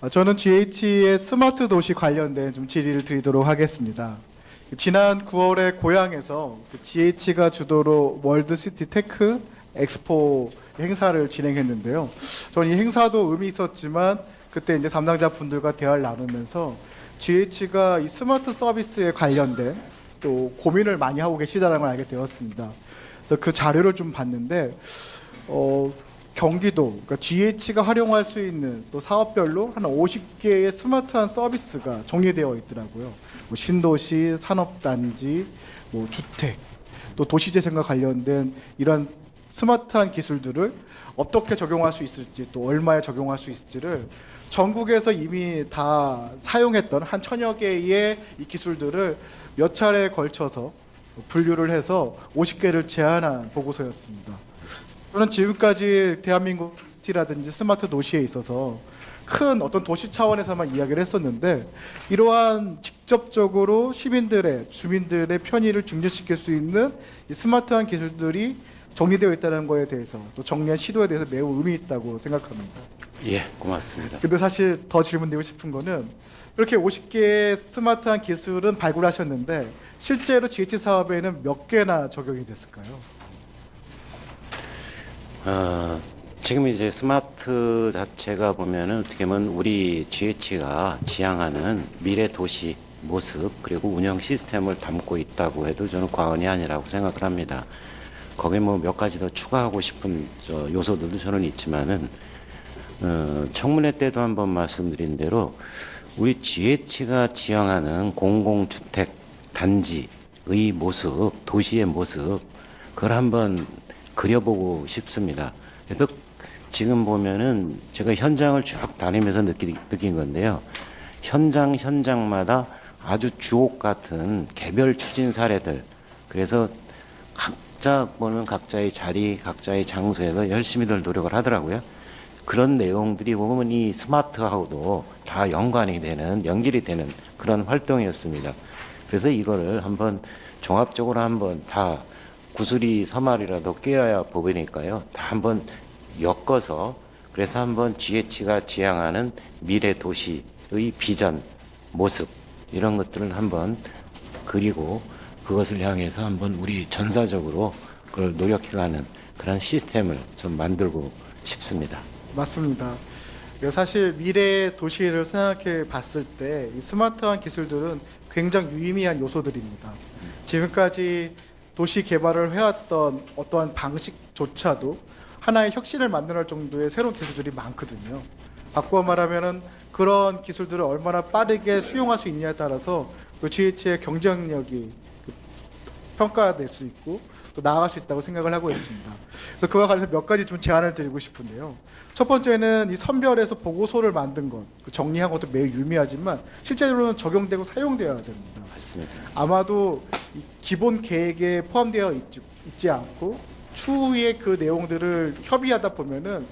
저는 GH의 스마트 도시 관련된 좀 질의를 드리도록 하겠습니다. 지난 9월에 고향에서 GH가 주도로 월드시티 테크 엑스포 행사를 진행했는데요. 저는 이 행사도 의미 있었지만 그때 이제 담당자 분들과 대화를 나누면서 GH가 이 스마트 서비스에 관련된 또 고민을 많이 하고 계시다는 걸 알게 되었습니다. 그래서 그 자료를 좀 봤는데 경기도, 그러니까 GH가 활용할 수 있는 또 사업별로 한 50개의 스마트한 서비스가 정리되어 있더라고요. 뭐 신도시, 산업단지, 뭐 주택, 또 도시재생과 관련된 이러한 스마트한 기술들을 어떻게 적용할 수 있을지, 또 얼마에 적용할 수 있을지를 전국에서 이미 다 사용했던 한 천여 개의 이 기술들을 몇 차례에 걸쳐서 분류를 해서 50개를 제안한 보고서였습니다. 저는 지금까지 대한민국 시티라든지 스마트 도시에 있어서 큰 어떤 도시 차원에서만 이야기를 했었는데 이러한 직접적으로 시민들의, 주민들의 편의를 증진시킬 수 있는 이 스마트한 기술들이 정리되어 있다는 거에 대해서 또 정리한 시도에 대해서 매우 의미 있다고 생각합니다. 예, 고맙습니다. 근데 사실 더 질문드리고 싶은 거는 이렇게 50개의 스마트한 기술은 발굴하셨는데 실제로 GH 사업에는 몇 개나 적용이 됐을까요? 지금 이제 스마트 자체가 보면은 어떻게 보면 우리 GH가 지향하는 미래 도시 모습 그리고 운영 시스템을 담고 있다고 해도 저는 과언이 아니라고 생각을 합니다. 거기에 뭐 몇 가지 더 추가하고 싶은 요소들도 저는 있지만은 청문회 때도 한번 말씀드린 대로 우리 GH가 지향하는 공공주택 단지의 모습, 도시의 모습 그걸 한번 그려보고 싶습니다. 그래서 지금 보면은 제가 현장을 쭉 다니면서 느낀 건데요. 현장마다 아주 주옥 같은 개별 추진 사례들. 그래서 각자 보면 각자의 자리, 각자의 장소에서 열심히들 노력을 하더라고요. 그런 내용들이 보면 이 스마트하고도 다 연관이 되는, 연결이 되는 그런 활동이었습니다. 그래서 이거를 한번 종합적으로 한번 다 구슬이 서말이라도 꿰어야 보이니까요. 다 한번 엮어서 그래서 한번 GH가 지향하는 미래 도시의 비전, 모습 이런 것들을 한번 그리고 그것을 향해서 한번 우리 전사적으로 그걸 노력해가는 그런 시스템을 좀 만들고 싶습니다. 맞습니다. 사실 미래 도시를 생각해 봤을 때 이 스마트한 기술들은 굉장히 유의미한 요소들입니다. 지금까지 도시 개발을 해왔던 어떠한 방식조차도 하나의 혁신을 만들어낼 정도의 새로운 기술들이 많거든요. 바꿔 말하면은 그런 기술들을 얼마나 빠르게 수용할 수 있느냐에 따라서 그 GH의 경쟁력이 평가될 수 있고 또 나아갈 수 있다고 생각을 하고 있습니다. 그래서 그와 관련해서 몇 가지 좀 제안을 드리고 싶은데요. 첫 번째는 이 선별해서 보고서를 만든 것, 정리한 것도 매우 유의미하지만 실제로는 적용되고 사용되어야 됩니다. 맞습니다. 아마도 이 기본 계획에 포함되어 있지 않고 추후에 그 내용들을 협의하다 보면은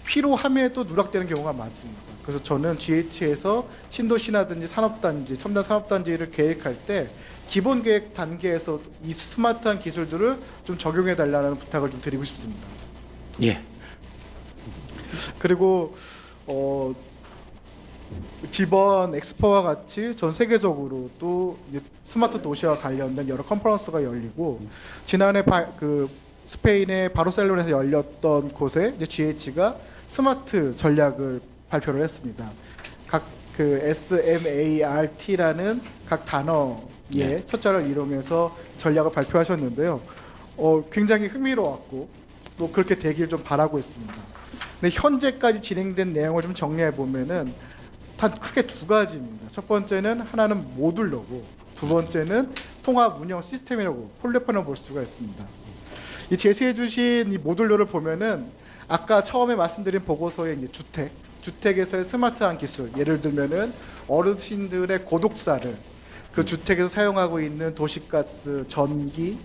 필요함에도 누락되는 경우가 많습니다. 그래서 저는 GH에서 신도시라든지 산업단지, 첨단 산업단지를 계획할 때 기본 계획 단계에서 이 스마트한 기술들을 좀 적용해 달라는 부탁을 좀 드리고 싶습니다. 예. 그리고 이번 엑스포와 같이 전 세계적으로 또 스마트 도시와 관련된 여러 컨퍼런스가 열리고 지난해 스페인의 바르셀로나에서 열렸던 곳에 이제 GH가 스마트 전략을 발표를 했습니다. 각 그 SMART라는 각 단어의 첫자를 이용해서 전략을 발표하셨는데요. 굉장히 흥미로웠고 또 그렇게 되길 좀 바라고 있습니다. 근데 현재까지 진행된 내용을 좀 정리해 보면은 단 크게 두 가지입니다. 첫 번째는 하나는 모듈러고 두 번째는 통합 운영 시스템이라고 플랫폼을 볼 수가 있습니다. 이 제시해 주신 이 모듈러를 보면은 아까 처음에 말씀드린 보고서의 이제 주택에서의 스마트한 기술, 예를 들면은 어르신들의 고독사를 그 주택에서 사용하고 있는 도시가스, 전기,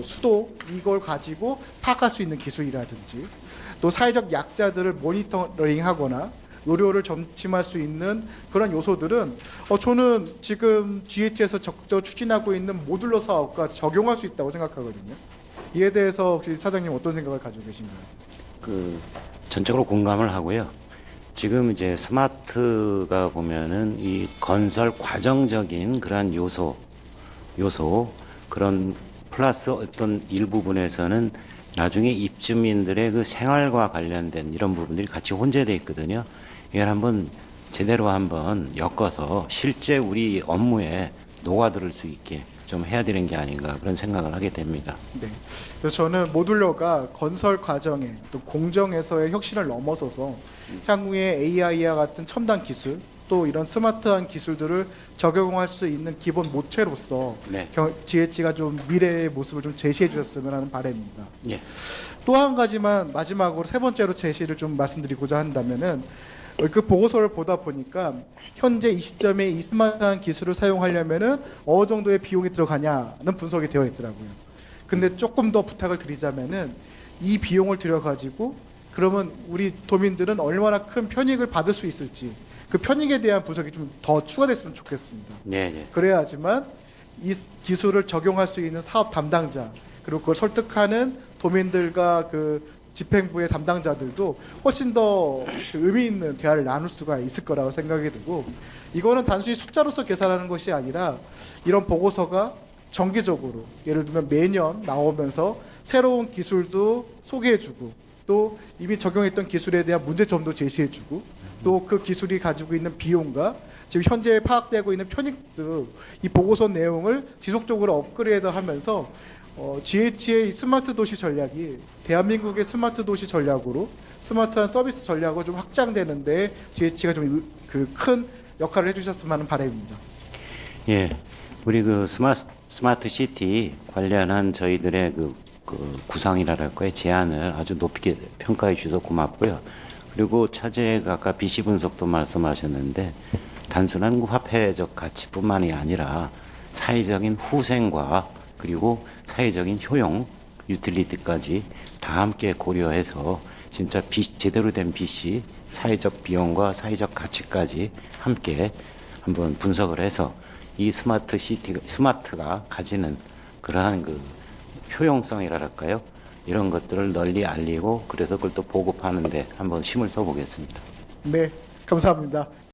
수도 이걸 가지고 파악할 수 있는 기술이라든지 또 사회적 약자들을 모니터링하거나 의료를 점침할 수 있는 그런 요소들은 저는 지금 GH에서 적극적으로 추진하고 있는 모듈러 사업과 적용할 수 있다고 생각하거든요. 이에 대해서 혹시 사장님 어떤 생각을 가지고 계신가요? 전적으로 공감을 하고요. 지금 이제 스마트가 보면은 이 건설 과정적인 그러한 요소 그런 플러스 어떤 일부분에서는 나중에 입주민들의 그 생활과 관련된 이런 부분들이 같이 혼재되어 있거든요. 이걸 한번 제대로 한번 엮어서 실제 우리 업무에 녹아들 수 있게 좀 해야 되는 게 아닌가 그런 생각을 하게 됩니다. 네. 그래서 저는 모듈러가 건설 과정에 또 공정에서의 혁신을 넘어서서 향후에 AI와 같은 첨단 기술 또 이런 스마트한 기술들을 적용할 수 있는 기본 모체로서 네. GH가 좀 미래의 모습을 좀 제시해 주셨으면 하는 바람입니다. 예. 또 한 가지만 마지막으로 세 번째로 제시를 좀 말씀드리고자 한다면은 그 보고서를 보다 보니까 현재 이 시점에 이 스마트한 기술을 사용하려면은 어느 정도의 비용이 들어가냐는 분석이 되어 있더라고요. 근데 조금 더 부탁을 드리자면은 이 비용을 들여가지고 그러면 우리 도민들은 얼마나 큰 편익을 받을 수 있을지 그 편익에 대한 분석이 좀 더 추가됐으면 좋겠습니다. 네. 그래야지만 이 기술을 적용할 수 있는 사업 담당자 그리고 그걸 설득하는 도민들과 그 집행부의 담당자들도 훨씬 더그 의미 있는 대화를 나눌 수가 있을 거라고 생각이 되고 이거는 단순히 숫자로서 계산하는 것이 아니라 이런 보고서가 정기적으로 예를 들면 매년 나오면서 새로운 기술도 소개해주고 또 이미 적용했던 기술에 대한 문제점도 제시해주고 또 그 기술이 가지고 있는 비용과 지금 현재 파악되고 있는 편익 이 보고서 내용을 지속적으로 업그레이드하면서 GH의 스마트 도시 전략이 대한민국의 스마트 도시 전략으로 스마트한 서비스 전략으로 좀 확장되는데 GH가 좀 그 큰 역할을 해주셨으면 하는 바람입니다. 예. 우리 그 스마트 시티 관련한 저희들의 그 구상이랄까요 제안을 아주 높게 평가해 주셔서 고맙고요. 그리고 차제가 아까 BC 분석도 말씀하셨는데 단순한 그 화폐적 가치뿐만이 아니라 사회적인 후생과 그리고 사회적인 효용, 유틸리티까지 다 함께 고려해서 진짜 제대로 된 BC, 사회적 비용과 사회적 가치까지 함께 한번 분석을 해서 이 스마트가 가지는 그러한 그 효용성이랄까요? 이런 것들을 널리 알리고 그래서 그걸 또 보급하는데 한번 힘을 써보겠습니다. 네, 감사합니다.